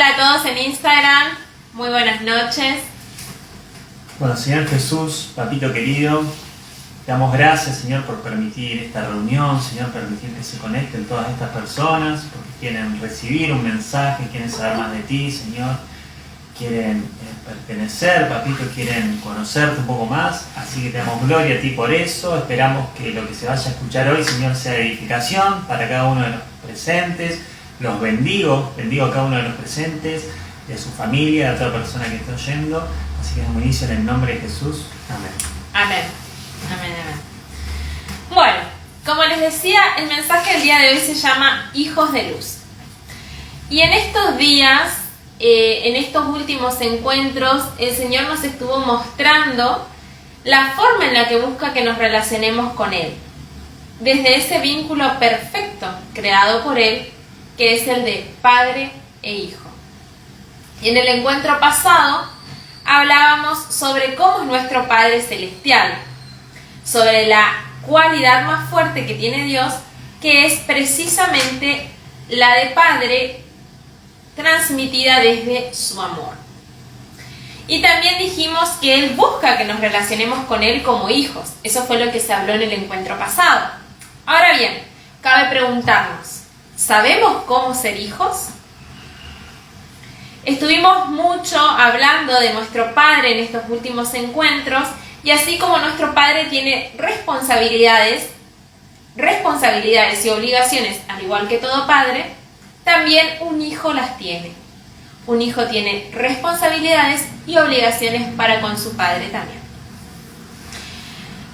Hola a todos en Instagram, muy buenas noches. Bueno, Señor Jesús, Papito querido, te damos gracias, Señor, por permitir esta reunión, Señor, permitir que se conecten todas estas personas, porque quieren recibir un mensaje, quieren saber más de ti, Señor, quieren pertenecer, Papito, quieren conocerte un poco más, así que te damos gloria a ti por eso. Esperamos que lo que se vaya a escuchar hoy, Señor, sea de edificación para cada uno de los presentes. Los bendigo a cada uno de los presentes, y a su familia, a toda persona que esté oyendo. Así que damos inicio en el nombre de Jesús. Amén. Amén. Amén, amén. Bueno, como les decía, el mensaje del día de hoy se llama Hijos de Luz. Y en estos días, en estos últimos encuentros, el Señor nos estuvo mostrando la forma en la que busca que nos relacionemos con Él. Desde ese vínculo perfecto creado por Él, que es el de padre e hijo. Y en el encuentro pasado hablábamos sobre cómo es nuestro Padre Celestial, sobre la cualidad más fuerte que tiene Dios, que es precisamente la de Padre transmitida desde su amor. Y también dijimos que Él busca que nos relacionemos con Él como hijos. Eso fue lo que se habló en el encuentro pasado. Ahora bien, cabe preguntarnos, ¿sabemos cómo ser hijos? Estuvimos mucho hablando de nuestro Padre en estos últimos encuentros, y así como nuestro Padre tiene responsabilidades y obligaciones, al igual que todo padre, también un hijo las tiene. Un hijo tiene responsabilidades y obligaciones para con su padre también.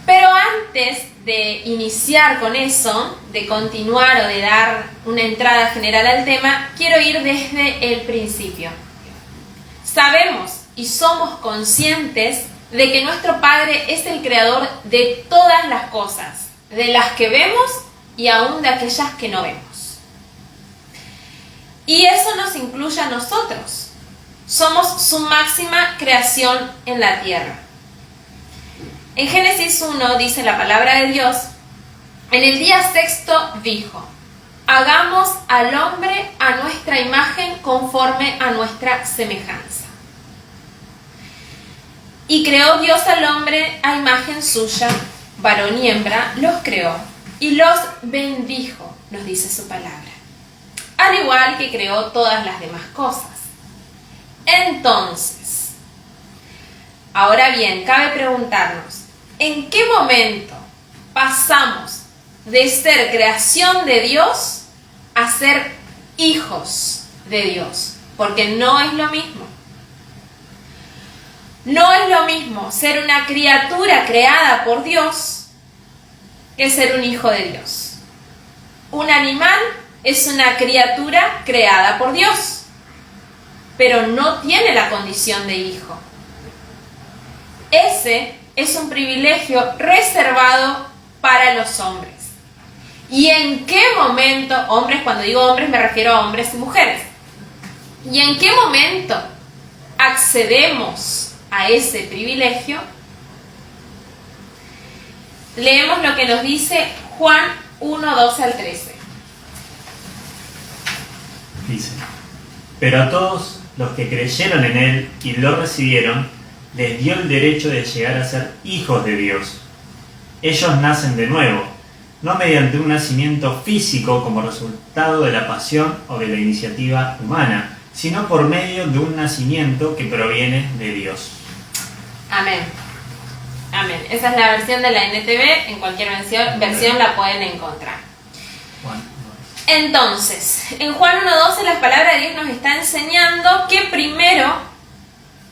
Pero antes de iniciar con eso, de continuar o de dar una entrada general al tema, quiero ir desde el principio. Sabemos y somos conscientes de que nuestro Padre es el creador de todas las cosas, de las que vemos y aún de aquellas que no vemos. Y eso nos incluye a nosotros. Somos su máxima creación en la tierra. En Génesis 1 dice la palabra de Dios: en el día sexto dijo, hagamos al hombre a nuestra imagen conforme a nuestra semejanza. Y creó Dios al hombre a imagen suya, varón y hembra los creó, y los bendijo, nos dice su palabra, al igual que creó todas las demás cosas. Entonces, ahora bien, cabe preguntarnos, ¿en qué momento pasamos de ser creación de Dios a ser hijos de Dios? Porque no es lo mismo. No es lo mismo ser una criatura creada por Dios que ser un hijo de Dios. Un animal es una criatura creada por Dios, pero no tiene la condición de hijo. Ese es un privilegio reservado para los hombres. ¿Y en qué momento, hombres, cuando digo hombres me refiero a hombres y mujeres, y en qué momento accedemos a ese privilegio? Leemos lo que nos dice Juan 1, 12 al 13. Dice: pero a todos los que creyeron en Él y lo recibieron, les dio el derecho de llegar a ser hijos de Dios. Ellos nacen de nuevo, no mediante un nacimiento físico como resultado de la pasión o de la iniciativa humana, sino por medio de un nacimiento que proviene de Dios. Amén. Amén. Esa es la versión de la NTV, en cualquier versión la pueden encontrar. Entonces, en Juan 1.12 la palabra de Dios nos está enseñando que primero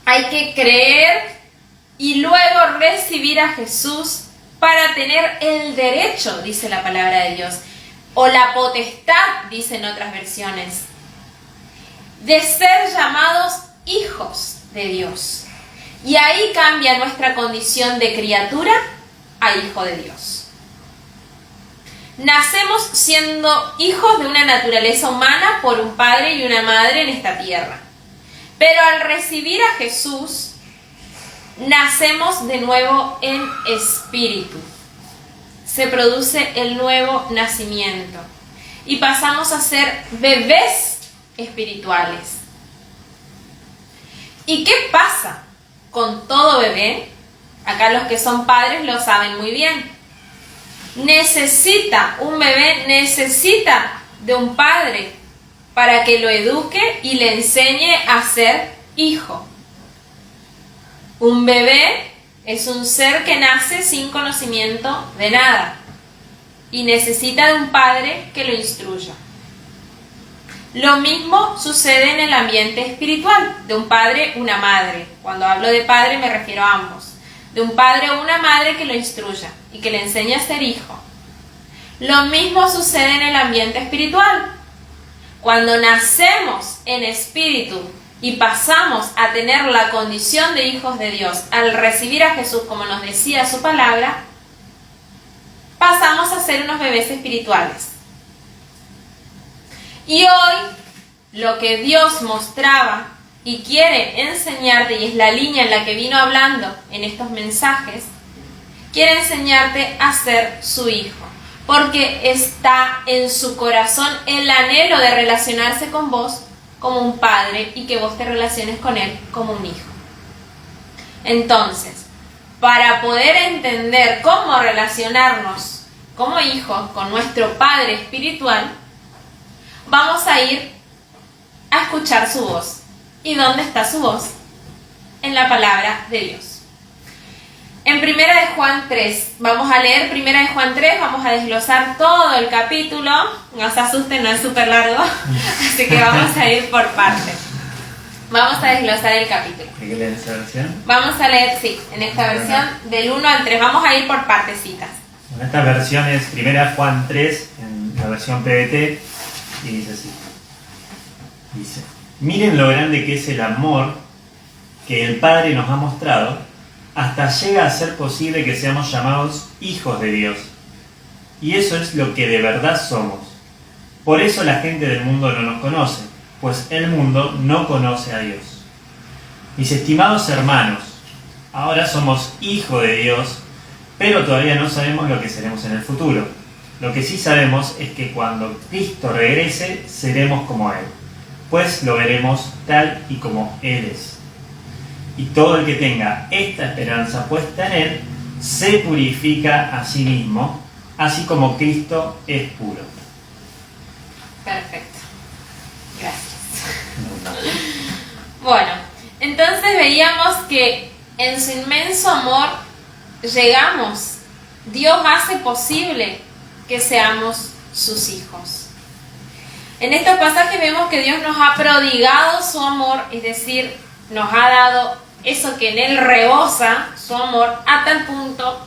hay que creer y luego recibir a Jesús para tener el derecho, dice la palabra de Dios, o la potestad, dicen otras versiones, de ser llamados hijos de Dios. Y ahí cambia nuestra condición de criatura a hijo de Dios. Nacemos siendo hijos de una naturaleza humana por un padre y una madre en esta tierra. Pero al recibir a Jesús, nacemos de nuevo en espíritu. Se produce el nuevo nacimiento y pasamos a ser bebés espirituales. ¿Y qué pasa con todo bebé? Acá los que son padres lo saben muy bien. Un bebé necesita de un padre para que lo eduque y le enseñe a ser hijo. Un bebé es un ser que nace sin conocimiento de nada y necesita de un padre que lo instruya. Lo mismo sucede en el ambiente espiritual, de un padre, una madre. Cuando hablo de padre me refiero a ambos. De un padre o una madre que lo instruya y que le enseñe a ser hijo. Lo mismo sucede en el ambiente espiritual. Cuando nacemos en espíritu y pasamos a tener la condición de hijos de Dios, al recibir a Jesús como nos decía su palabra, pasamos a ser unos bebés espirituales. Y hoy lo que Dios mostraba y quiere enseñarte, y es la línea en la que vino hablando en estos mensajes, quiere enseñarte a ser su hijo, porque está en su corazón el anhelo de relacionarse con vos como un padre y que vos te relaciones con él como un hijo. Entonces, para poder entender cómo relacionarnos como hijos con nuestro Padre espiritual, vamos a ir a escuchar su voz. ¿Y dónde está su voz? En la palabra de Dios. En 1 de Juan 3, vamos a leer 1 de Juan 3, vamos a desglosar todo el capítulo. No se asusten, no es súper largo, así que vamos a ir por partes. Vamos a desglosar el capítulo. ¿Hay que leer esa versión? Vamos a leer, sí, en esta versión del 1 al 3. Vamos a ir por partecitas. Bueno, esta versión es 1 Juan 3, en la versión PBT, y dice así. Dice: miren lo grande que es el amor que el Padre nos ha mostrado, hasta llega a ser posible que seamos llamados hijos de Dios. Y eso es lo que de verdad somos. Por eso la gente del mundo no nos conoce, pues el mundo no conoce a Dios. Mis estimados hermanos, ahora somos hijos de Dios, pero todavía no sabemos lo que seremos en el futuro. Lo que sí sabemos es que cuando Cristo regrese, seremos como Él, pues lo veremos tal y como Él es. Y todo el que tenga esta esperanza puesta en Él, se purifica a sí mismo, así como Cristo es puro. Perfecto. Gracias. Bueno, entonces veíamos que en su inmenso amor llegamos. Dios hace posible que seamos sus hijos. En estos pasajes vemos que Dios nos ha prodigado su amor, es decir, nos ha dado eso que en Él rebosa su amor a tal punto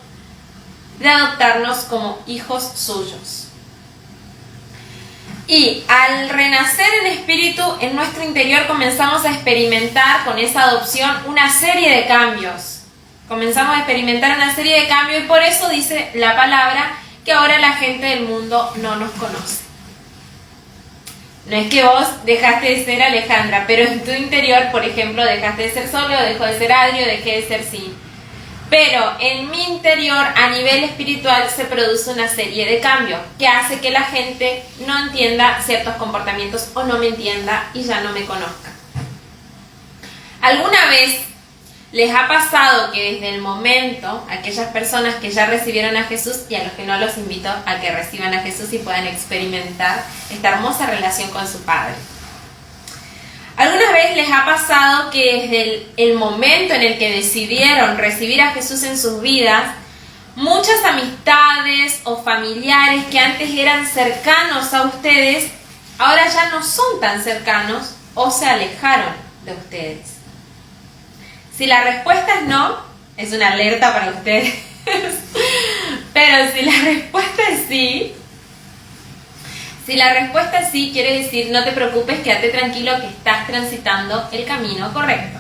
de adoptarnos como hijos suyos. Y al renacer en espíritu, en nuestro interior comenzamos a experimentar con esa adopción una serie de cambios. Comenzamos a experimentar una serie de cambios y por eso dice la palabra que ahora la gente del mundo no nos conoce. No es que vos dejaste de ser Alejandra, pero en tu interior, por ejemplo, dejaste de ser Sole, o dejó de ser Adri, o dejé de ser Sin. Pero en mi interior, a nivel espiritual, se produce una serie de cambios que hace que la gente no entienda ciertos comportamientos o no me entienda y ya no me conozca. ¿Alguna vez les ha pasado que desde el momento, aquellas personas que ya recibieron a Jesús, y a los que no, los invito a que reciban a Jesús y puedan experimentar esta hermosa relación con su Padre? ¿Alguna vez les ha pasado que desde el momento en el que decidieron recibir a Jesús en sus vidas, muchas amistades o familiares que antes eran cercanos a ustedes, ahora ya no son tan cercanos o se alejaron de ustedes? Si la respuesta es no, es una alerta para ustedes. Pero si la respuesta es sí, quiere decir no te preocupes, quédate tranquilo que estás transitando el camino correcto.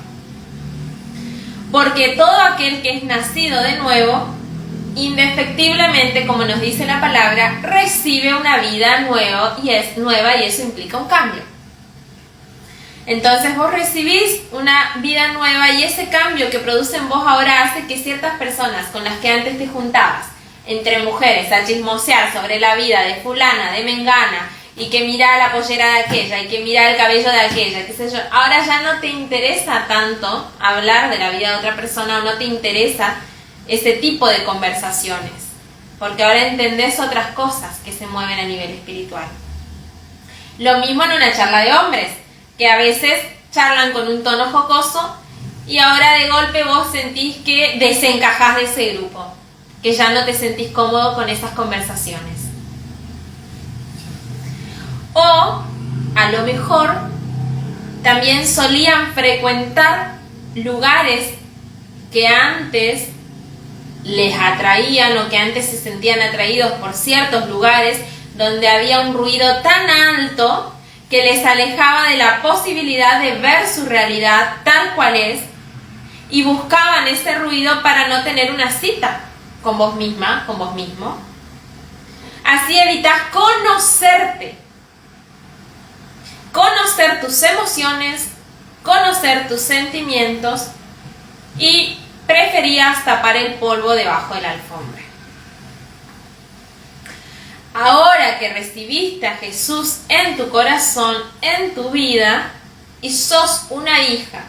Porque todo aquel que es nacido de nuevo, indefectiblemente, como nos dice la palabra, recibe una vida nueva y eso implica un cambio. Entonces vos recibís una vida nueva y ese cambio que produce en vos ahora hace que ciertas personas con las que antes te juntabas, entre mujeres, a chismosear sobre la vida de fulana, de mengana, y que mira la pollera de aquella, y que mira el cabello de aquella, qué sé yo. Ahora ya no te interesa tanto hablar de la vida de otra persona, o no te interesa ese tipo de conversaciones, porque ahora entendés otras cosas que se mueven a nivel espiritual. Lo mismo en una charla de hombres, que a veces charlan con un tono jocoso y ahora de golpe vos sentís que desencajás de ese grupo, que ya no te sentís cómodo con esas conversaciones. O a lo mejor también solían frecuentar lugares que antes les atraían, o que antes se sentían atraídos por ciertos lugares donde había un ruido tan alto que les alejaba de la posibilidad de ver su realidad tal cual es, y buscaban ese ruido para no tener una cita con vos misma, con vos mismo. Así evitas conocerte, conocer tus emociones, conocer tus sentimientos, y preferías tapar el polvo debajo de la alfombra. Ahora que recibiste a Jesús en tu corazón, en tu vida, y sos una hija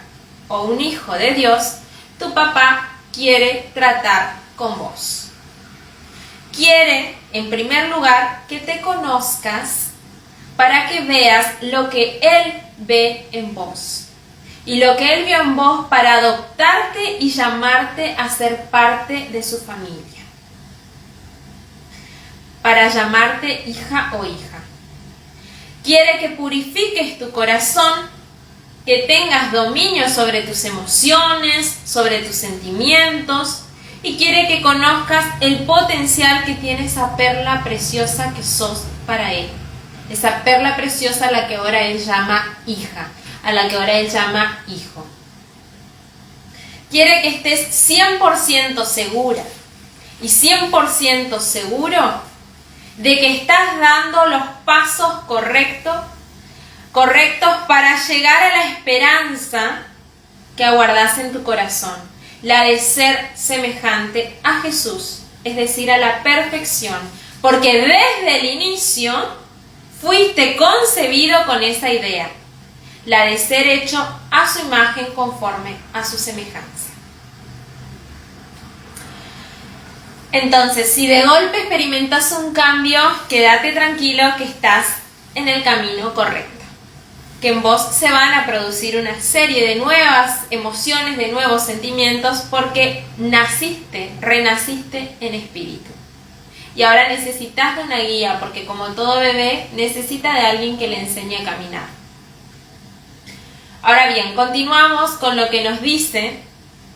o un hijo de Dios, tu papá quiere tratar con vos. Quiere, en primer lugar, que te conozcas para que veas lo que Él ve en vos. Y lo que Él vio en vos para adoptarte y llamarte a ser parte de su familia. Para llamarte hija o hija. Quiere que purifiques tu corazón, que tengas dominio sobre tus emociones, sobre tus sentimientos, y quiere que conozcas el potencial que tiene esa perla preciosa que sos para Él. Esa perla preciosa a la que ahora Él llama hija, a la que ahora Él llama hijo. Quiere que estés 100% segura y 100% seguro de que estás dando los pasos correctos para llegar a la esperanza que aguardás en tu corazón, la de ser semejante a Jesús, es decir, a la perfección, porque desde el inicio fuiste concebido con esa idea, la de ser hecho a su imagen conforme a su semejanza. Entonces, si de golpe experimentas un cambio, quédate tranquilo que estás en el camino correcto, que en vos se van a producir una serie de nuevas emociones, de nuevos sentimientos, porque renaciste en espíritu. Y ahora necesitas de una guía, porque como todo bebé, necesita de alguien que le enseñe a caminar. Ahora bien, continuamos con lo que nos dice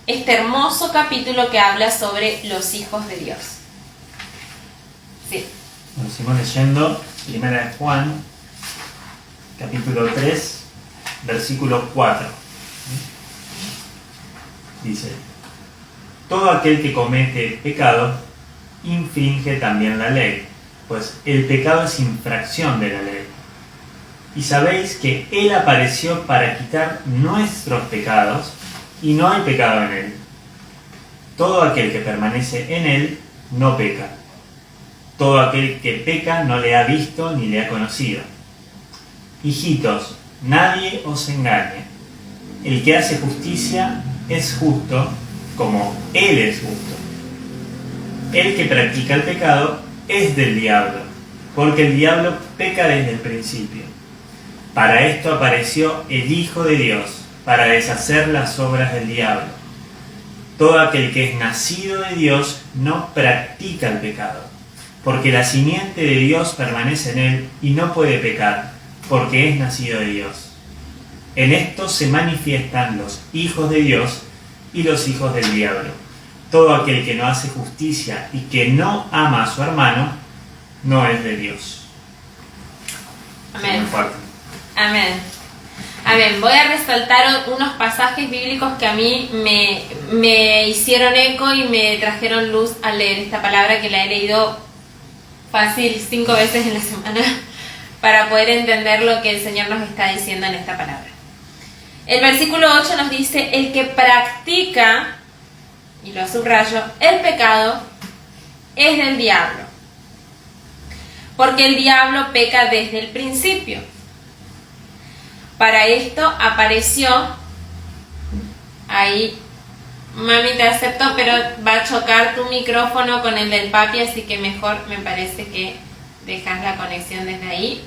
este hermoso capítulo que habla sobre los hijos de Dios. Sí. Nos seguimos leyendo 1 de Juan, capítulo 3, versículo 4. Dice: todo aquel que comete pecado infringe también la ley, pues el pecado es infracción de la ley. Y sabéis que Él apareció para quitar nuestros pecados, y no hay pecado en Él. Todo aquel que permanece en Él no peca. Todo aquel que peca no le ha visto ni le ha conocido. Hijitos, nadie os engañe. El que hace justicia es justo como Él es justo. El que practica el pecado es del diablo, porque el diablo peca desde el principio. Para esto apareció el Hijo de Dios, para deshacer las obras del diablo. Todo aquel que es nacido de Dios no practica el pecado, porque la simiente de Dios permanece en él y no puede pecar, porque es nacido de Dios. En esto se manifiestan los hijos de Dios y los hijos del diablo. Todo aquel que no hace justicia y que no ama a su hermano, no es de Dios. Amén. Amén. Amén. Voy a resaltar unos pasajes bíblicos que a mí me hicieron eco y me trajeron luz al leer esta palabra, que la he leído fácil 5 veces en la semana para poder entender lo que el Señor nos está diciendo en esta palabra. El versículo 8 nos dice: el que practica, y lo subrayo, el pecado es del diablo. porque el diablo peca desde el principio. Para esto apareció, ahí mami te acepto, pero va a chocar tu micrófono con el del papi, así que mejor me parece que dejas la conexión desde ahí.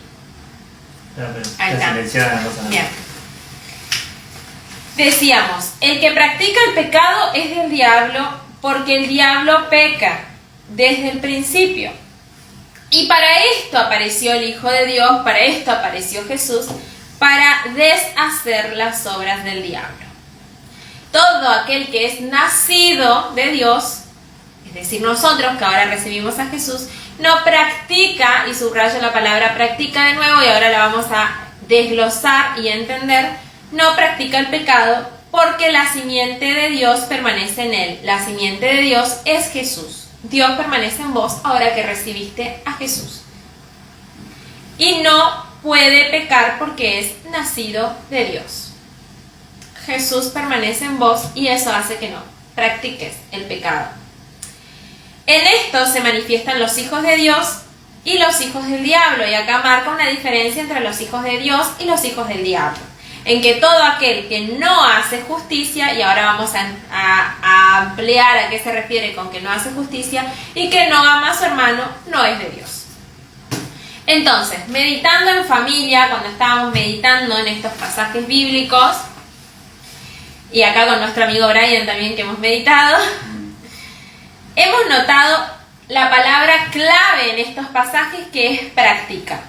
Ahí está. Bien. Decíamos, el que practica el pecado es del diablo, porque el diablo peca desde el principio. Y para esto apareció el Hijo de Dios, para esto apareció Jesús, para deshacer las obras del diablo. Todo aquel que es nacido de Dios, es decir, nosotros que ahora recibimos a Jesús, no practica, y subrayo la palabra practica de nuevo y ahora la vamos a desglosar y entender, no practica el pecado porque la simiente de Dios permanece en él. La simiente de Dios es Jesús. Dios permanece en vos ahora que recibiste a Jesús. Y no puede pecar porque es nacido de Dios. Jesús permanece en vos y eso hace que no practiques el pecado. En esto se manifiestan los hijos de Dios y los hijos del diablo. Y acá marca una diferencia entre los hijos de Dios y los hijos del diablo. En que todo aquel que no hace justicia, y ahora vamos a ampliar a qué se refiere con que no hace justicia, y que no ama a su hermano, no es de Dios. Entonces, meditando en familia, cuando estábamos meditando en estos pasajes bíblicos, y acá con nuestro amigo Brian también que hemos meditado, hemos notado la palabra clave en estos pasajes que es práctica.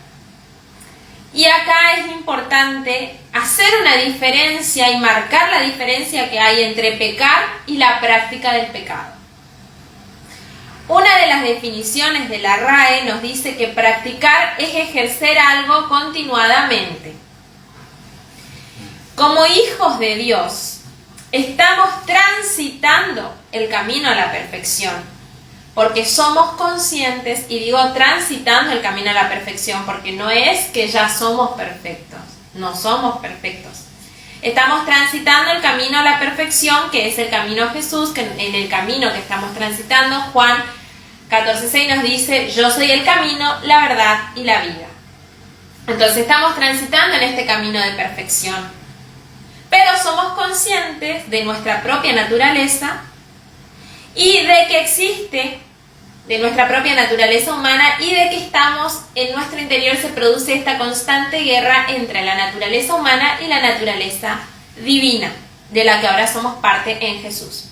Y acá es importante hacer una diferencia y marcar la diferencia que hay entre pecar y la práctica del pecado. Una de las definiciones de la RAE nos dice que practicar es ejercer algo continuadamente. Como hijos de Dios, estamos transitando el camino a la perfección. Porque somos conscientes, y digo transitando el camino a la perfección, porque no es que ya somos perfectos, no somos perfectos. Estamos transitando el camino a la perfección, que es el camino a Jesús, que en el camino que estamos transitando, Juan 14:6 nos dice, yo soy el camino, la verdad y la vida. Entonces estamos transitando en este camino de perfección. Pero somos conscientes de nuestra propia naturaleza y de que existe, de nuestra propia naturaleza humana, y de que estamos, en nuestro interior se produce esta constante guerra entre la naturaleza humana y la naturaleza divina, de la que ahora somos parte en Jesús.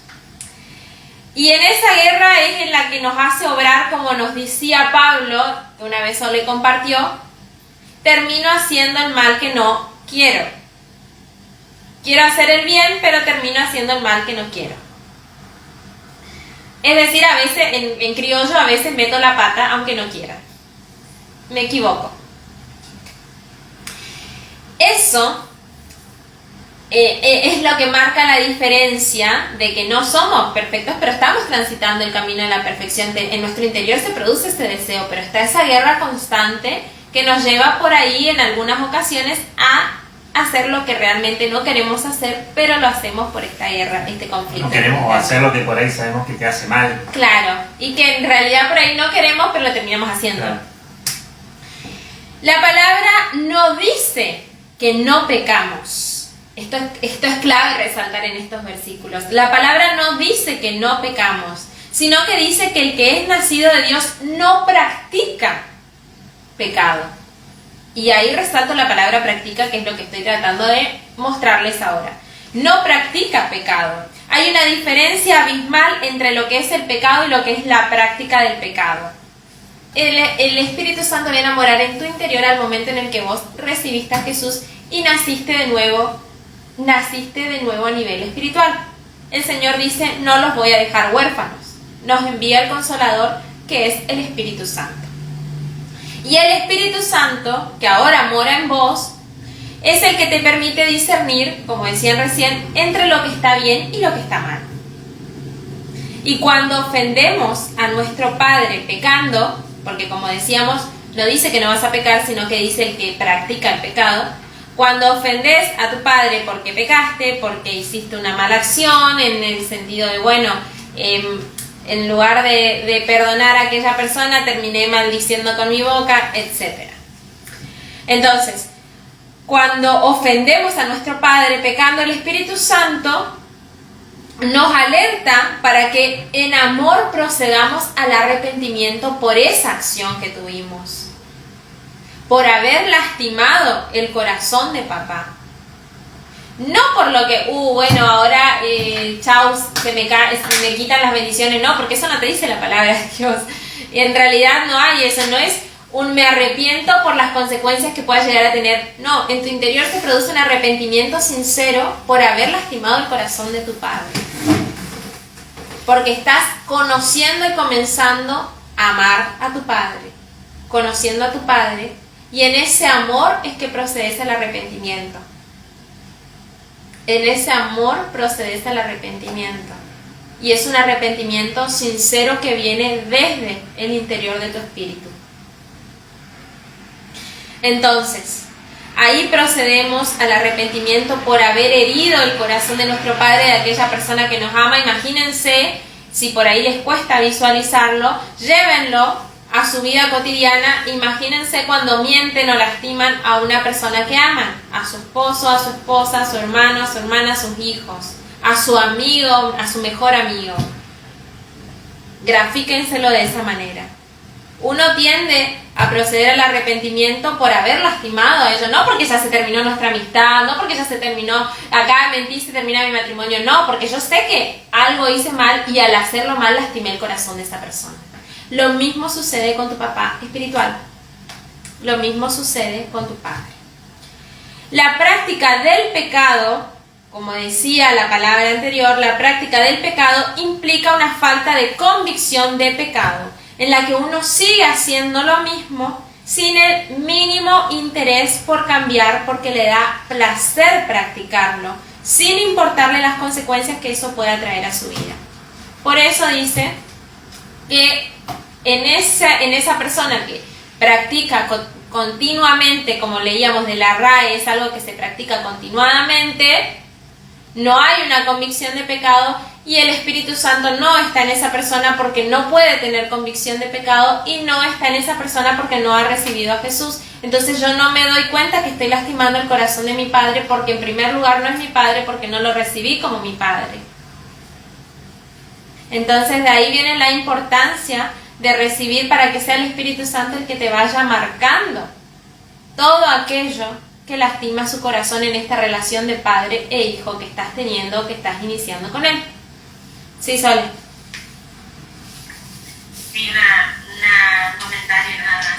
Y en esa guerra es en la que nos hace obrar, como nos decía Pablo, que una vez le compartió, termino haciendo el mal que no quiero. Quiero hacer el bien, pero termino haciendo el mal que no quiero. Es decir, a veces, en criollo, a veces meto la pata aunque no quiera. Me equivoco. Eso es lo que marca la diferencia de que no somos perfectos, pero estamos transitando el camino de la perfección. En nuestro interior se produce ese deseo, pero está esa guerra constante que nos lleva por ahí en algunas ocasiones a hacer lo que realmente no queremos hacer, pero lo hacemos por esta guerra, este conflicto. No queremos hacer lo que por ahí sabemos que te hace mal. Claro, y que en realidad por ahí no queremos, pero lo terminamos haciendo. Claro. La palabra no dice que no pecamos. Esto es clave resaltar en estos versículos. La palabra no dice que no pecamos, sino que dice que el que es nacido de Dios no practica pecado. Y ahí resalto la palabra practica, que es lo que estoy tratando de mostrarles ahora. No practica pecado. Hay una diferencia abismal entre lo que es el pecado y lo que es la práctica del pecado. El Espíritu Santo viene a morar en tu interior al momento en el que vos recibiste a Jesús y naciste de nuevo a nivel espiritual. El Señor dice, no los voy a dejar huérfanos. Nos envía el Consolador, que es el Espíritu Santo. Y el Espíritu Santo, que ahora mora en vos, es el que te permite discernir, como decían recién, entre lo que está bien y lo que está mal. Y cuando ofendemos a nuestro Padre pecando, porque como decíamos, no dice que no vas a pecar, sino que dice el que practica el pecado. Cuando ofendes a tu Padre porque pecaste, porque hiciste una mala acción, en el sentido de, bueno, En lugar de perdonar a aquella persona, terminé maldiciendo con mi boca, etc. Entonces, cuando ofendemos a nuestro Padre pecando, el Espíritu Santo nos alerta para que en amor procedamos al arrepentimiento por esa acción que tuvimos, por haber lastimado el corazón de papá. No por lo que, bueno, ahora, chau, se me quitan las bendiciones, no, porque eso no te dice la palabra de Dios. En realidad no hay eso, no es un me arrepiento por las consecuencias que pueda llegar a tener. No, en tu interior se produce un arrepentimiento sincero por haber lastimado el corazón de tu padre. Porque estás conociendo y comenzando a amar a tu padre, conociendo a tu padre, y en ese amor es que procedes al arrepentimiento. En ese amor procedes al arrepentimiento. Y es un arrepentimiento sincero que viene desde el interior de tu espíritu. Entonces, ahí procedemos al arrepentimiento por haber herido el corazón de nuestro Padre, de aquella persona que nos ama. Imagínense, si por ahí les cuesta visualizarlo, llévenlo a su vida cotidiana. Imagínense cuando mienten o lastiman a una persona que aman, a su esposo, a su esposa, a su hermano, a su hermana, a sus hijos, a su amigo, a su mejor amigo. Grafíquenselo de esa manera. Uno tiende a proceder al arrepentimiento por haber lastimado a ellos, no porque ya se terminó nuestra amistad, no porque ya se terminó, acá mentí, se termina mi matrimonio, no, porque yo sé que algo hice mal y al hacerlo mal lastimé el corazón de esa persona. Lo mismo sucede con tu papá espiritual. Lo mismo sucede con tu padre. La práctica del pecado, como decía la palabra anterior, la práctica del pecado implica una falta de convicción de pecado, en la que uno sigue haciendo lo mismo sin el mínimo interés por cambiar, porque le da placer practicarlo, sin importarle las consecuencias que eso pueda traer a su vida. Por eso dice que en esa persona que practica continuamente, como leíamos de la RAE, es algo que se practica continuadamente, no hay una convicción de pecado, y el Espíritu Santo no está en esa persona porque no puede tener convicción de pecado, y no está en esa persona porque no ha recibido a Jesús. Entonces yo no me doy cuenta que estoy lastimando el corazón de mi padre, porque en primer lugar no es mi padre, porque no lo recibí como mi padre. Entonces de ahí viene la importancia de recibir, para que sea el Espíritu Santo el que te vaya marcando todo aquello que lastima su corazón en esta relación de padre e hijo que estás teniendo, que estás iniciando con él. Sí, Sole. Sí, una comentario nada más.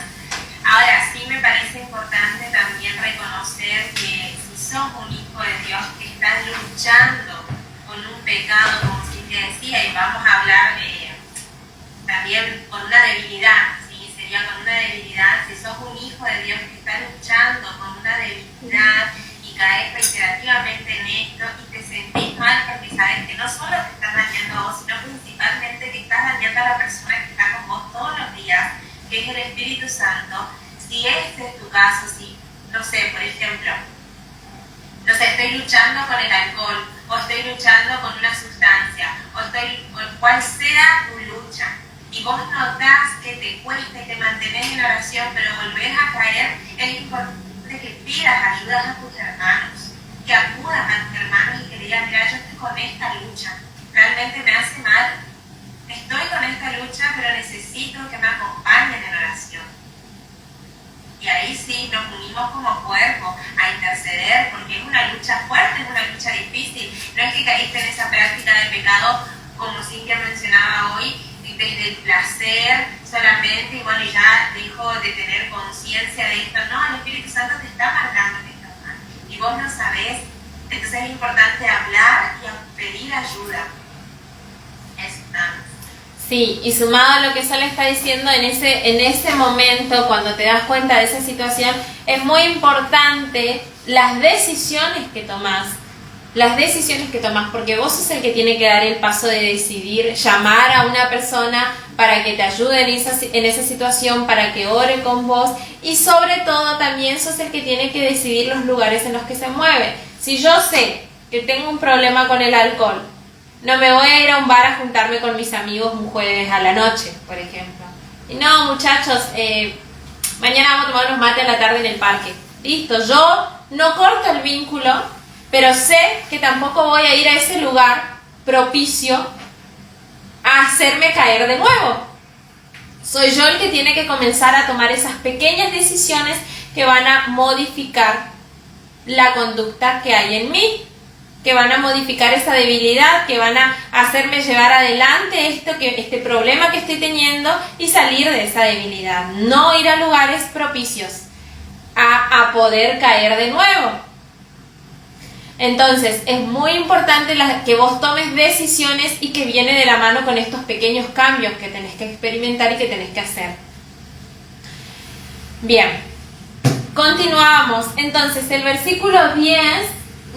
Ahora, sí me parece importante también reconocer que si sos un hijo de Dios que estás luchando con un pecado, como Cintia decía, y vamos a hablar también con una debilidad, ¿sí? Sería con una debilidad. Si sos un hijo de Dios que está luchando con una debilidad y caes reiterativamente en esto y te sentís mal porque sabes que no solo te estás dañando a vos, sino principalmente que estás dañando a la persona que está con vos todos los días, que es el Espíritu Santo. Si este es tu caso, si, no sé, por ejemplo, no sé, estoy luchando con el alcohol, o estoy luchando con una sustancia, o cual sea tu lucha, y vos notás que te cuesta y te mantenés en oración, pero volvés a caer, es importante que pidas ayudas a tus hermanos, que acudas a tus hermanos y que digas, mira, yo estoy con esta lucha, realmente me hace mal, estoy con esta lucha, pero necesito que me acompañen en oración. Y ahí sí nos unimos como cuerpo a interceder, porque es una lucha fuerte, es una lucha difícil. No es que caíste en esa práctica de pecado, como Cintia mencionaba hoy, desde el placer solamente, y bueno, ya dejo de tener conciencia de esto. No, el Espíritu Santo te está marcando que estás mal, y vos no sabés. Entonces es importante hablar y pedir ayuda. Eso nada más. Sí, y sumado a lo que Sol está diciendo, en ese momento, cuando te das cuenta de esa situación, es muy importante las decisiones que tomás, porque vos sos el que tiene que dar el paso de decidir, llamar a una persona para que te ayude en esa situación, para que ore con vos, y sobre todo también sos el que tiene que decidir los lugares en los que se mueve. Si yo sé que tengo un problema con el alcohol, No me voy a ir a un bar a juntarme con mis amigos un jueves a la noche, por ejemplo. Y no, muchachos, mañana vamos a tomar unos mates a la tarde en el parque. Listo, yo no corto el vínculo, pero sé que tampoco voy a ir a ese lugar propicio a hacerme caer de nuevo. Soy yo el que tiene que comenzar a tomar esas pequeñas decisiones que van a modificar la conducta que hay en mí, que van a modificar esa debilidad, que van a hacerme llevar adelante este problema que estoy teniendo y salir de esa debilidad. No ir a lugares propicios a poder caer de nuevo. Entonces, es muy importante que vos tomes decisiones y que viene de la mano con estos pequeños cambios que tenés que experimentar y que tenés que hacer. Bien, continuamos. Entonces, el versículo 10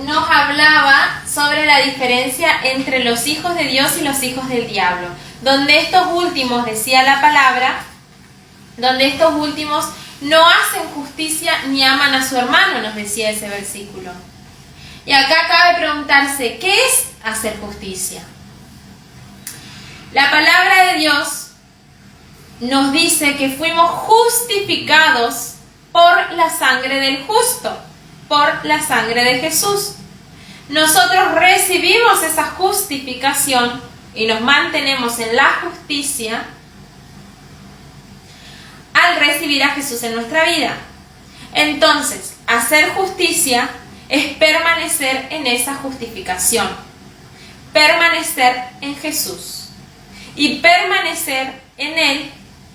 nos hablaba sobre la diferencia entre los hijos de Dios y los hijos del diablo. Donde estos últimos, decía la palabra, donde estos últimos no hacen justicia ni aman a su hermano, nos decía ese versículo. Y acá cabe preguntarse, ¿qué es hacer justicia? La palabra de Dios nos dice que fuimos justificados por la sangre del justo, por la sangre de Jesús. Nosotros recibimos esa justificación y nos mantenemos en la justicia al recibir a Jesús en nuestra vida. Entonces, hacer justicia es permanecer en esa justificación, permanecer en Jesús. Y permanecer en Él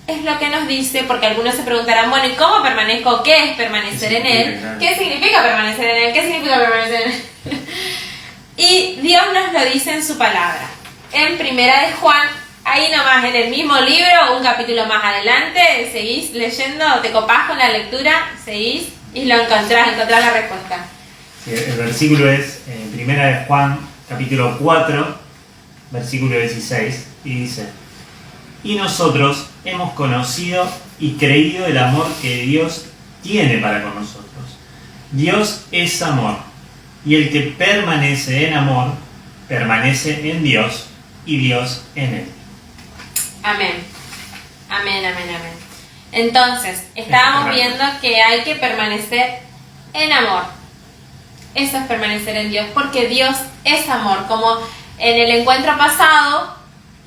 es lo que nos dice, porque algunos se preguntarán, bueno, ¿y cómo permanezco? ¿Qué es permanecer en Él? ¿Qué significa permanecer en Él? ¿Qué significa permanecer en Él? Y Dios nos lo dice en su palabra. En Primera de Juan, ahí nomás en el mismo libro, un capítulo más adelante, seguís leyendo, te copás con la lectura, seguís y lo encontrás la respuesta. El versículo es Primera de Juan, capítulo 4, versículo 16, y dice: y nosotros hemos conocido y creído el amor que Dios tiene para con nosotros. Dios es amor, y el que permanece en amor, permanece en Dios, y Dios en él. Amén. Amén, amén, amén. Entonces, estábamos viendo que hay que permanecer en amor. Eso es permanecer en Dios, porque Dios es amor. Como en el encuentro pasado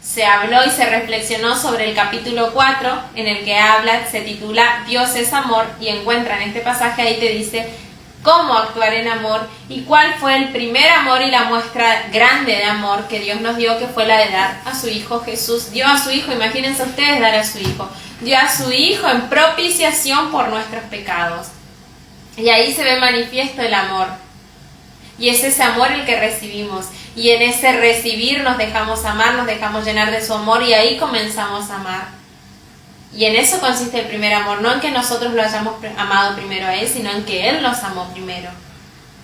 se habló y se reflexionó sobre el capítulo 4, en el que se titula Dios es amor, y encuentran este pasaje, ahí te dice cómo actuar en amor y cuál fue el primer amor y la muestra grande de amor que Dios nos dio, que fue la de dar a su Hijo Jesús. Dio a su Hijo, imagínense ustedes dar a su Hijo, dio a su Hijo en propiciación por nuestros pecados. Y ahí se ve manifiesto el amor. Y es ese amor el que recibimos. Y en ese recibir nos dejamos amar, nos dejamos llenar de su amor, y ahí comenzamos a amar. Y en eso consiste el primer amor, no en que nosotros lo hayamos amado primero a Él, sino en que Él nos amó primero.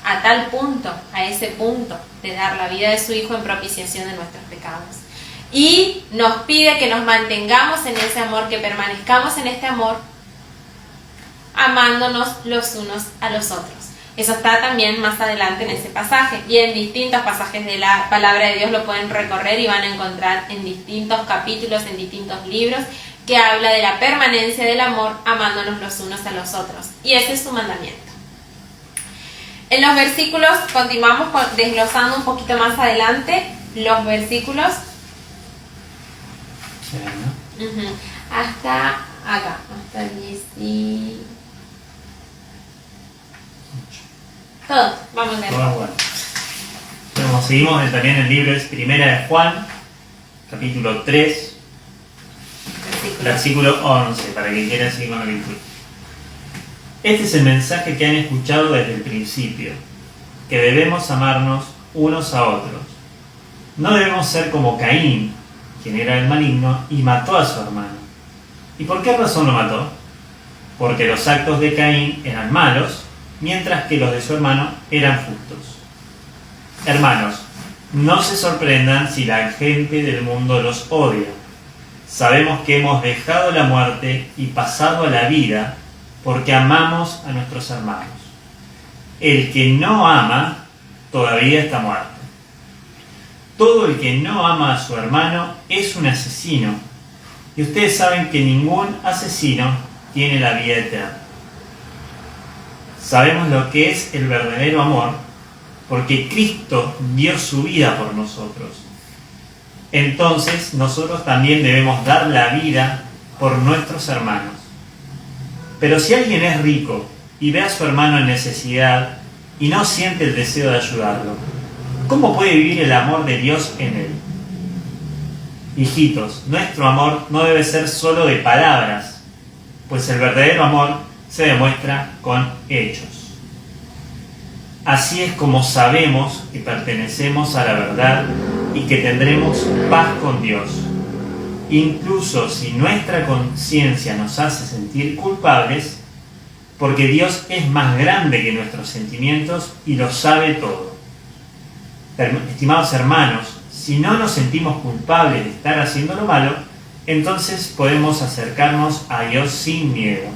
A tal punto, a ese punto de dar la vida de su Hijo en propiciación de nuestros pecados. Y nos pide que nos mantengamos en ese amor, que permanezcamos en este amor, amándonos los unos a los otros. Eso está también más adelante en ese pasaje, y en distintos pasajes de la palabra de Dios lo pueden recorrer y van a encontrar en distintos capítulos, en distintos libros, que habla de la permanencia del amor, amándonos los unos a los otros. Y ese es su mandamiento. En los versículos, continuamos desglosando un poquito más adelante los versículos. Hasta acá, hasta el 10 y... Todos, vamos a leer. Bueno, seguimos también el libro, es Primera de Juan, capítulo 3, versículo 11, para quien quiera seguir con la lectura. Este es el mensaje que han escuchado desde el principio, que debemos amarnos unos a otros. No debemos ser como Caín, quien era el maligno y mató a su hermano. ¿Y por qué razón lo mató? Porque los actos de Caín eran malos, mientras que los de su hermano eran justos. Hermanos, no se sorprendan si la gente del mundo los odia. Sabemos que hemos dejado la muerte y pasado a la vida porque amamos a nuestros hermanos. El que no ama todavía está muerto. Todo el que no ama a su hermano es un asesino. Y ustedes saben que ningún asesino tiene la vida eterna. Sabemos lo que es el verdadero amor, porque Cristo dio su vida por nosotros. Entonces nosotros también debemos dar la vida por nuestros hermanos. Pero si alguien es rico y ve a su hermano en necesidad y no siente el deseo de ayudarlo, ¿cómo puede vivir el amor de Dios en él? Hijitos, nuestro amor no debe ser solo de palabras, pues el verdadero amor se demuestra con hechos. Así es como sabemos que pertenecemos a la verdad y que tendremos paz con Dios. Incluso si nuestra conciencia nos hace sentir culpables, porque Dios es más grande que nuestros sentimientos y lo sabe todo. Estimados hermanos, si no nos sentimos culpables de estar haciendo lo malo, entonces podemos acercarnos a Dios sin miedo.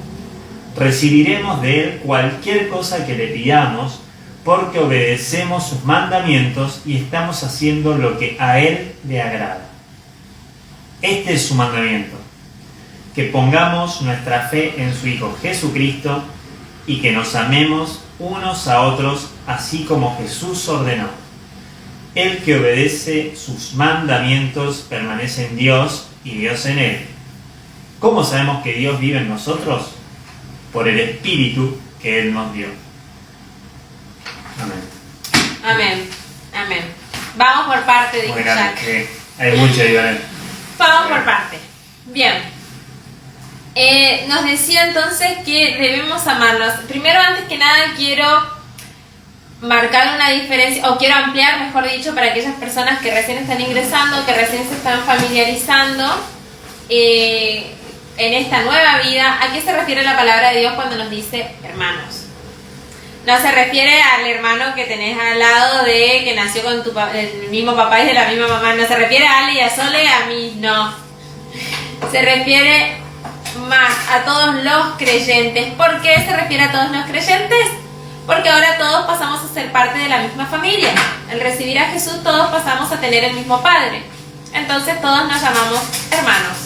Recibiremos de Él cualquier cosa que le pidamos, porque obedecemos sus mandamientos y estamos haciendo lo que a Él le agrada. Este es su mandamiento, que pongamos nuestra fe en su Hijo Jesucristo y que nos amemos unos a otros, así como Jesús ordenó. El que obedece sus mandamientos permanece en Dios y Dios en él. ¿Cómo sabemos que Dios vive en nosotros? Por el Espíritu que Él nos dio. Amén. Amén. Amén. Vamos por parte, dijo Jack. Hay mucho ahí. Vamos por parte. Bien. Nos decía entonces que debemos amarnos. Primero, antes que nada, quiero marcar una diferencia, o quiero ampliar, mejor dicho, para aquellas personas que recién están ingresando, que recién se están familiarizando en esta nueva vida. ¿A qué se refiere la palabra de Dios cuando nos dice hermanos? No se refiere al hermano que tenés al lado de que nació con el mismo papá y de la misma mamá. No se refiere a Ale y a Sole, a mí no. Se refiere más a todos los creyentes. ¿Por qué se refiere a todos los creyentes? Porque ahora todos pasamos a ser parte de la misma familia. Al recibir a Jesús todos pasamos a tener el mismo Padre. Entonces todos nos llamamos hermanos.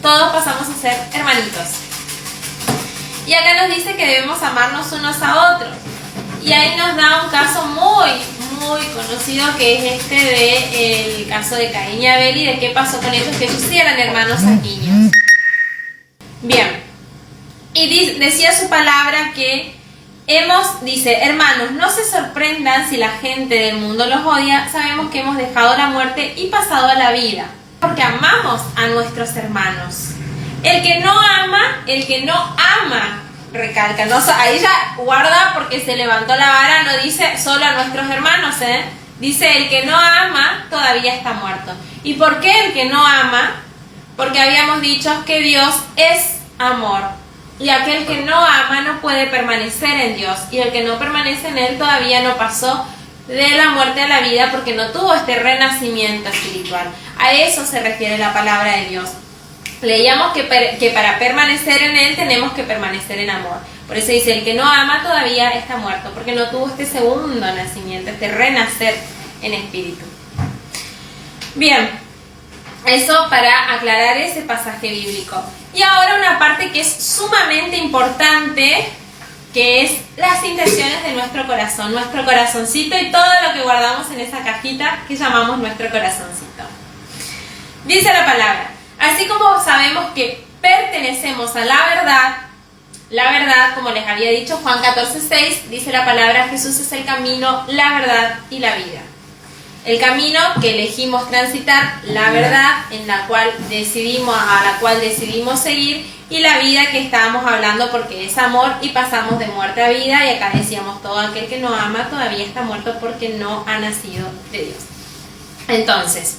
Todos pasamos a ser hermanitos. Y acá nos dice que debemos amarnos unos a otros. Y ahí nos da un caso muy conocido, que es este de el caso de Caín y Abel y de qué pasó con ellos, que ellos sí eran hermanos sanguíneos. Bien. Y decía su palabra que dice, hermanos, no se sorprendan si la gente del mundo los odia, sabemos que hemos dejado la muerte y pasado a la vida, porque amamos a nuestros hermanos. El que no ama, recalca, no, ahí ya guarda porque se levantó la vara, no dice solo a nuestros hermanos, dice el que no ama todavía está muerto. ¿Y por qué el que no ama? Porque habíamos dicho que Dios es amor. Y aquel que no ama no puede permanecer en Dios. Y el que no permanece en Él todavía no pasó de la muerte a la vida, porque no tuvo este renacimiento espiritual. A eso se refiere la palabra de Dios. Leíamos que para permanecer en Él tenemos que permanecer en amor. Por eso dice, el que no ama todavía está muerto, porque no tuvo este segundo nacimiento, este renacer en espíritu. Bien, eso para aclarar ese pasaje bíblico. Y ahora una parte que es sumamente importante, que es las intenciones de nuestro corazón, nuestro corazoncito y todo lo que guardamos en esa cajita que llamamos nuestro corazoncito. Dice la palabra, así como sabemos que pertenecemos a la verdad, como les había dicho, Juan 14:6, dice la palabra, Jesús es el camino, la verdad y la vida. El camino que elegimos transitar, la verdad a la cual decidimos seguir, y la vida que estábamos hablando porque es amor y pasamos de muerte a vida, y acá decíamos todo aquel que no ama todavía está muerto porque no ha nacido de Dios. Entonces,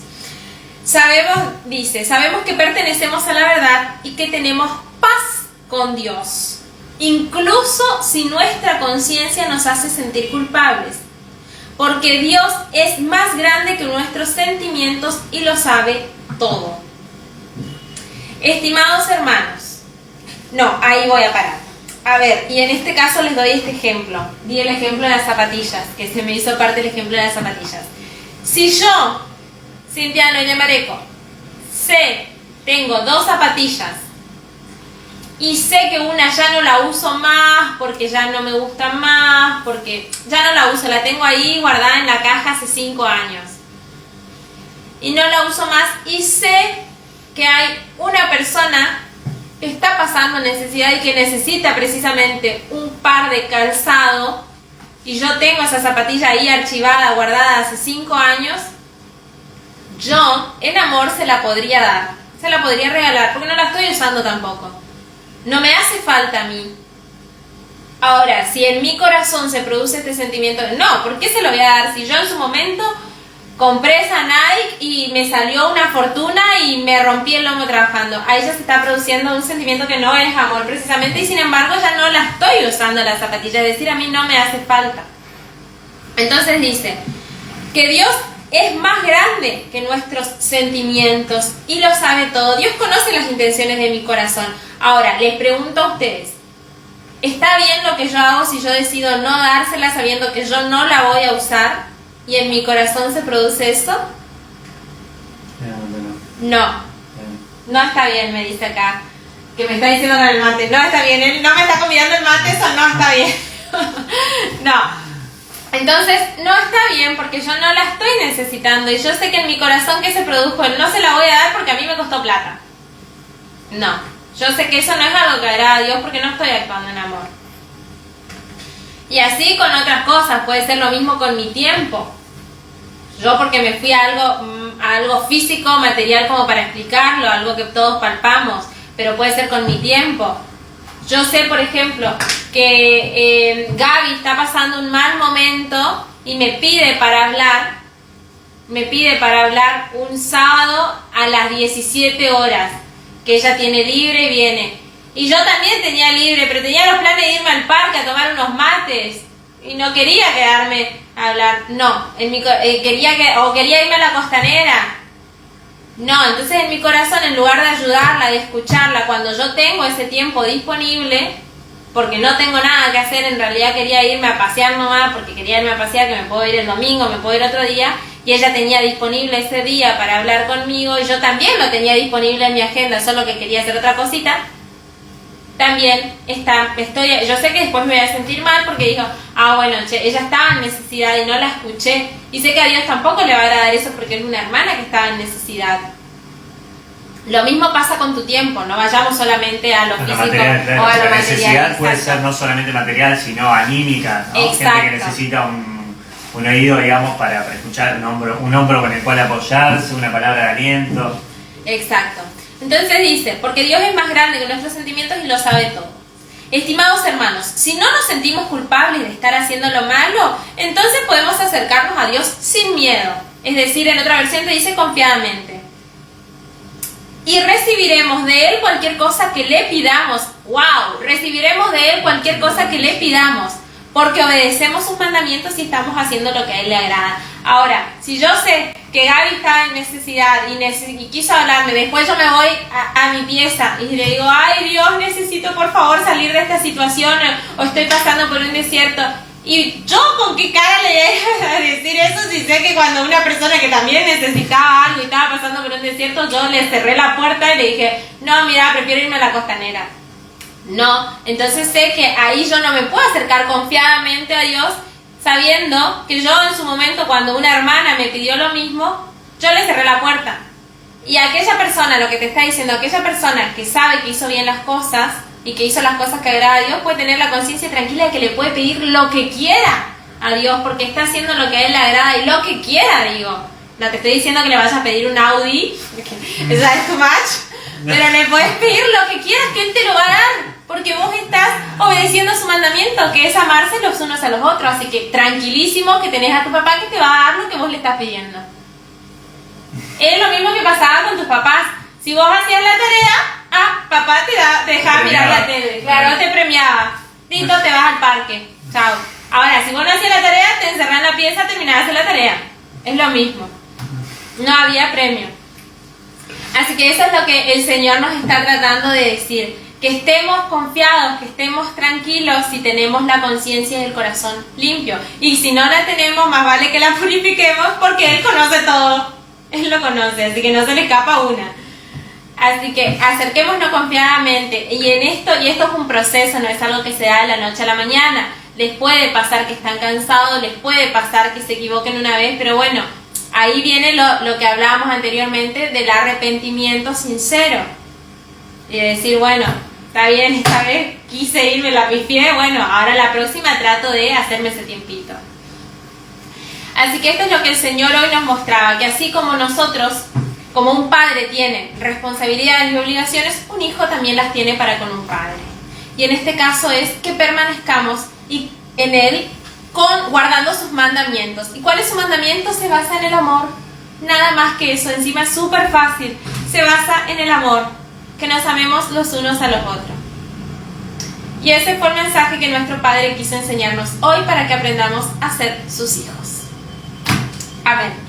sabemos que pertenecemos a la verdad y que tenemos paz con Dios, incluso si nuestra conciencia nos hace sentir culpables. Porque Dios es más grande que nuestros sentimientos y lo sabe todo. Estimados hermanos, ahí voy a parar. A ver, y en este caso les doy este ejemplo. Di el ejemplo de las zapatillas, que se me hizo parte del ejemplo de las zapatillas. Si yo Cintia Noña Mareco, sé, tengo 2 zapatillas y sé que una ya no la uso más porque ya no me gusta más, porque ya no la uso, la tengo ahí guardada en la caja hace 5 años y no la uso más, y sé que hay una persona que está pasando necesidad y que necesita precisamente un par de calzado, y yo tengo esa zapatilla ahí archivada, guardada hace 5 años, yo en amor se la podría dar, se la podría regalar, porque no la estoy usando tampoco. No me hace falta a mí. Ahora, si en mi corazón se produce este sentimiento de no, ¿por qué se lo voy a dar? Si yo en su momento compré esa Nike y me salió una fortuna y me rompí el lomo trabajando. Ahí ya se está produciendo un sentimiento que no es amor precisamente, y sin embargo ya no la estoy usando la zapatilla, es decir, a mí no me hace falta. Entonces dice que Dios es más grande que nuestros sentimientos y lo sabe todo. Dios conoce las intenciones de mi corazón. Ahora, les pregunto a ustedes, ¿está bien lo que yo hago si yo decido no dársela sabiendo que yo no la voy a usar y en mi corazón se produce eso? No, no está bien, me dice acá, que me está diciendo con el mate. No está bien, él no me está convidando el mate, eso no está bien. No. Entonces, no está bien porque yo no la estoy necesitando y yo sé que en mi corazón que se produjo el no se la voy a dar porque a mí me costó plata. No, yo sé que eso no es algo que agrada a Dios porque no estoy actuando en amor. Y así con otras cosas, puede ser lo mismo con mi tiempo. Yo porque me fui a algo físico, material como para explicarlo, algo que todos palpamos, pero puede ser con mi tiempo. Yo sé, por ejemplo, que Gaby está pasando un mal momento y me pide para hablar un sábado a las 17 horas, que ella tiene libre y viene. Y yo también tenía libre, pero tenía los planes de irme al parque a tomar unos mates y no quería quedarme a hablar. No, quería irme a la costanera. No, entonces en mi corazón, en lugar de ayudarla, de escucharla, cuando yo tengo ese tiempo disponible, porque no tengo nada que hacer, en realidad quería irme a pasear nomás, porque quería irme a pasear, que me puedo ir el domingo, me puedo ir otro día, y ella tenía disponible ese día para hablar conmigo, y yo también lo tenía disponible en mi agenda, solo que quería hacer otra cosita. También yo sé que después me voy a sentir mal porque digo, bueno, ella estaba en necesidad y no la escuché. Y sé que a Dios tampoco le va a agradar eso porque es una hermana que estaba en necesidad. Lo mismo pasa con tu tiempo, no vayamos solamente a lo físico material, claro. O a lo la material. necesidad puede ser no solamente material, sino anímica, ¿no? Exacto. Gente que necesita un oído, digamos, para escuchar, un hombro con el cual apoyarse, una palabra de aliento. Exacto. Entonces dice, porque Dios es más grande que nuestros sentimientos y lo sabe todo. Estimados hermanos, si no nos sentimos culpables de estar haciendo lo malo, entonces podemos acercarnos a Dios sin miedo. Es decir, en otra versión te dice confiadamente. Y recibiremos de Él cualquier cosa que le pidamos. ¡Wow! Recibiremos de Él cualquier cosa que le pidamos, porque obedecemos sus mandamientos y estamos haciendo lo que a Él le agrada. Ahora, si yo sé que Gaby estaba en necesidad y quiso hablarme, después yo me voy a mi pieza y le digo, ay Dios, necesito por favor salir de esta situación, o estoy pasando por un desierto. Y yo con qué cara le voy a decir eso si sé que cuando una persona que también necesitaba algo y estaba pasando por un desierto, yo le cerré la puerta y le dije, no, mira, prefiero irme a la costanera. No, entonces sé que ahí yo no me puedo acercar confiadamente a Dios sabiendo que yo en su momento, cuando una hermana me pidió lo mismo, yo le cerré la puerta. Y aquella persona, lo que te está diciendo, aquella persona que sabe que hizo bien las cosas y que hizo las cosas que agrada a Dios, puede tener la conciencia tranquila de que le puede pedir lo que quiera a Dios, porque está haciendo lo que a Él le agrada y lo que quiera, digo. No te estoy diciendo que le vayas a pedir un Audi, esa es too much, pero le puedes pedir lo que quieras, que Él te lo va a dar. Porque vos estás obedeciendo su mandamiento, que es amarse los unos a los otros. Así que tranquilísimo que tenés a tu papá que te va a dar lo que vos le estás pidiendo. Es lo mismo que pasaba con tus papás. Si vos hacías la tarea, papá te dejaba mirar la tele. Claro, te premiaba. Listo, te vas al parque. Chao. Ahora, si vos no hacías la tarea, te encerrás en la pieza, terminabas de hacer la tarea. Es lo mismo. No había premio. Así que eso es lo que el Señor nos está tratando de decir. Que estemos confiados, que estemos tranquilos si tenemos la conciencia y el corazón limpio. Y si no la tenemos, más vale que la purifiquemos porque Él conoce todo. Él lo conoce, así que no se le escapa una. Así que acerquémonos confiadamente. Y esto es un proceso, no es algo que se da de la noche a la mañana. Les puede pasar que están cansados, les puede pasar que se equivoquen una vez, pero bueno, ahí viene lo que hablábamos anteriormente del arrepentimiento sincero. Y decir, bueno, está bien, esta vez quise irme, la pifié, bueno, ahora la próxima trato de hacerme ese tiempito. Así que esto es lo que el Señor hoy nos mostraba, que así como nosotros, como un padre tiene responsabilidades y obligaciones, un hijo también las tiene para con un padre. Y en este caso es que permanezcamos en Él guardando sus mandamientos. ¿Y cuál es su mandamiento? Se basa en el amor. Nada más que eso, encima es súper fácil. Se basa en el amor, que nos amemos los unos a los otros. Y ese fue el mensaje que nuestro Padre quiso enseñarnos hoy para que aprendamos a ser sus hijos. Amén.